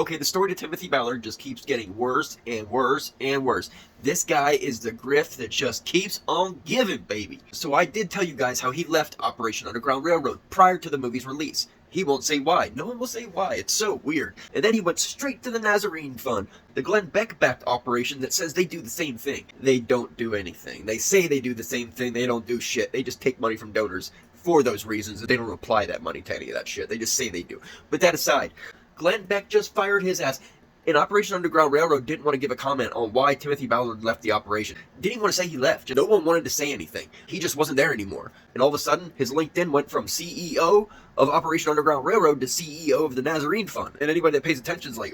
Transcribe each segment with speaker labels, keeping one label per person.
Speaker 1: Okay, the story to Timothy Ballard just keeps getting worse and worse and worse. This guy is the grift that just keeps on giving, baby. So I did tell you guys how he left Operation Underground Railroad prior to the movie's release. He won't say why. No one will say why. It's so weird. And then he went straight to the Nazarene Fund, the Glenn Beck-backed operation that says they do the same thing. They don't do anything. They say they do the same thing. They don't do shit. They just take money from donors for those reasons. They don't apply that money to any of that shit. They just say they do. But that aside, Glenn Beck just fired his ass. And Operation Underground Railroad didn't want to give a comment on why Timothy Ballard left the operation. Didn't even want to say he left. No one wanted to say anything. He just wasn't there anymore. And all of a sudden, his LinkedIn went from CEO of Operation Underground Railroad to CEO of the Nazarene Fund. And anybody that pays attention is like,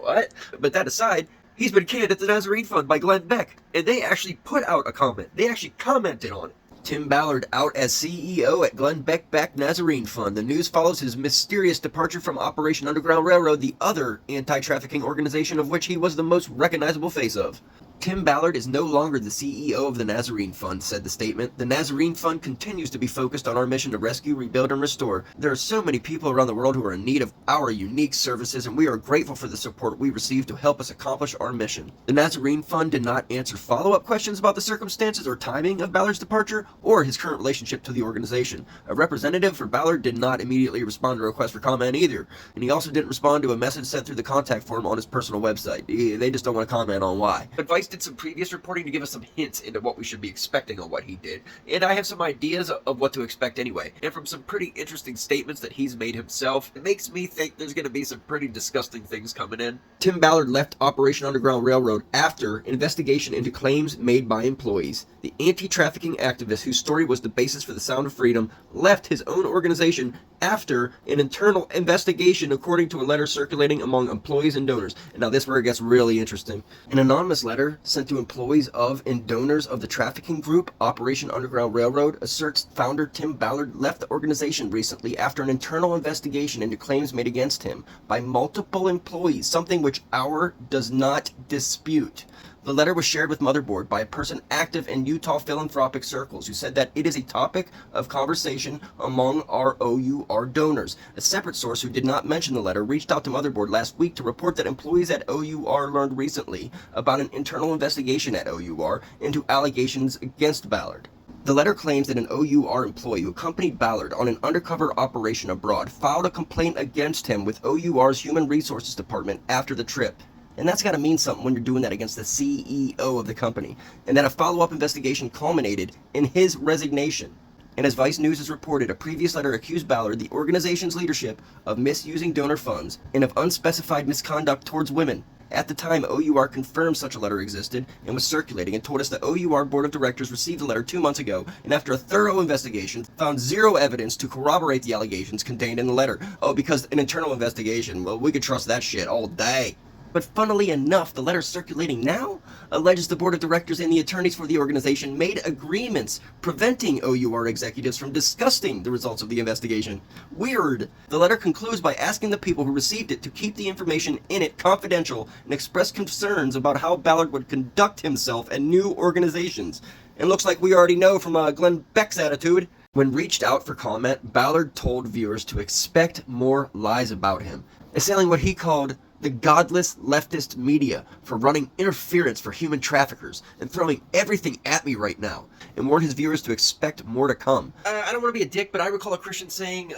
Speaker 1: what? But that aside, he's been canned at the Nazarene Fund by Glenn Beck. And they actually put out a comment. They actually commented on it. Tim Ballard out as CEO at Glenn Beck-backed Nazarene Fund. The news follows his mysterious departure from Operation Underground Railroad, the other anti-trafficking organization of which he was the most recognizable face of. Tim Ballard is no longer the CEO of the Nazarene Fund, said the statement. The Nazarene Fund continues to be focused on our mission to rescue, rebuild, and restore. There are so many people around the world who are in need of our unique services, and we are grateful for the support we receive to help us accomplish our mission. The Nazarene Fund did not answer follow-up questions about the circumstances or timing of Ballard's departure or his current relationship to the organization. A representative for Ballard did not immediately respond to a request for comment either, and he also didn't respond to a message sent through the contact form on his personal website. They just don't want to comment on why. Advice did some previous reporting to give us some hints into what we should be expecting on what he did, and I have some ideas of what to expect anyway. And from some pretty interesting statements that he's made himself, it makes me think there's going to be some pretty disgusting things coming in. Tim Ballard left Operation Underground Railroad after investigation into claims made by employees. The anti-trafficking activist whose story was the basis for the Sound of Freedom left his own organization after an internal investigation, according to a letter circulating among employees and donors. And now this is where it gets really interesting. An anonymous letter sent to employees of and donors of the trafficking group Operation Underground Railroad asserts founder Tim Ballard left the organization recently after an internal investigation into claims made against him by multiple employees, something which our does not dispute. The letter was shared with Motherboard by a person active in Utah philanthropic circles who said that it is a topic of conversation among our OUR donors. A separate source who did not mention the letter reached out to Motherboard last week to report that employees at OUR learned recently about an internal investigation at OUR into allegations against Ballard. The letter claims that an OUR employee who accompanied Ballard on an undercover operation abroad filed a complaint against him with OUR's Human Resources Department after the trip. And that's got to mean something when you're doing that against the CEO of the company. And that a follow-up investigation culminated in his resignation. And as Vice News has reported, a previous letter accused Ballard, the organization's leadership, of misusing donor funds and of unspecified misconduct towards women. At the time, OUR confirmed such a letter existed and was circulating and told us the OUR Board of Directors received the letter 2 months ago and after a thorough investigation found zero evidence to corroborate the allegations contained in the letter. Oh, because an internal investigation, well, we could trust that shit all day. But funnily enough, the letter circulating now alleges the board of directors and the attorneys for the organization made agreements preventing OUR executives from discussing the results of the investigation. Weird. The letter concludes by asking the people who received it to keep the information in it confidential and express concerns about how Ballard would conduct himself at new organizations. And looks like we already know from Glenn Beck's attitude. When reached out for comment, Ballard told viewers to expect more lies about him, assailing what he called the godless leftist media for running interference for human traffickers and throwing everything at me right now, and warned his viewers to expect more to come. I don't want to be a dick, but I recall a Christian saying,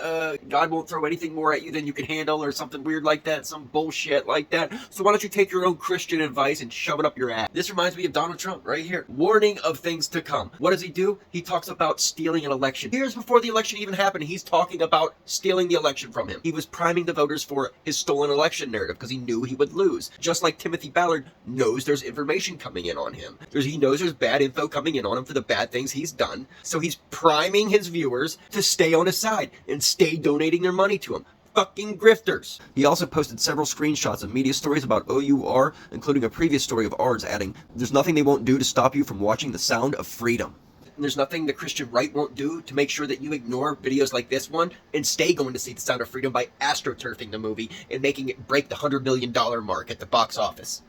Speaker 1: God won't throw anything more at you than you can handle, or something weird like that, some bullshit like that. So why don't you take your own Christian advice and shove it up your ass? This reminds me of Donald Trump right here. Warning of things to come. What does he do? He talks about stealing an election. Years before the election even happened, he's talking about stealing the election from him. He was priming the voters for his stolen election narrative because he knew he would lose. Just like Timothy Ballard knows there's information coming in on him. He knows there's bad info coming in on him for the bad things he's done. So he's priming his viewers to stay on his side and stay donating their money to him. Fucking grifters. He also posted several screenshots of media stories about OUR, including a previous story of ours, adding, "There's nothing they won't do to stop you from watching the Sound of Freedom." And there's nothing the Christian right won't do to make sure that you ignore videos like this one and stay going to see The Sound of Freedom by astroturfing the movie and making it break the $100 million mark at the box office.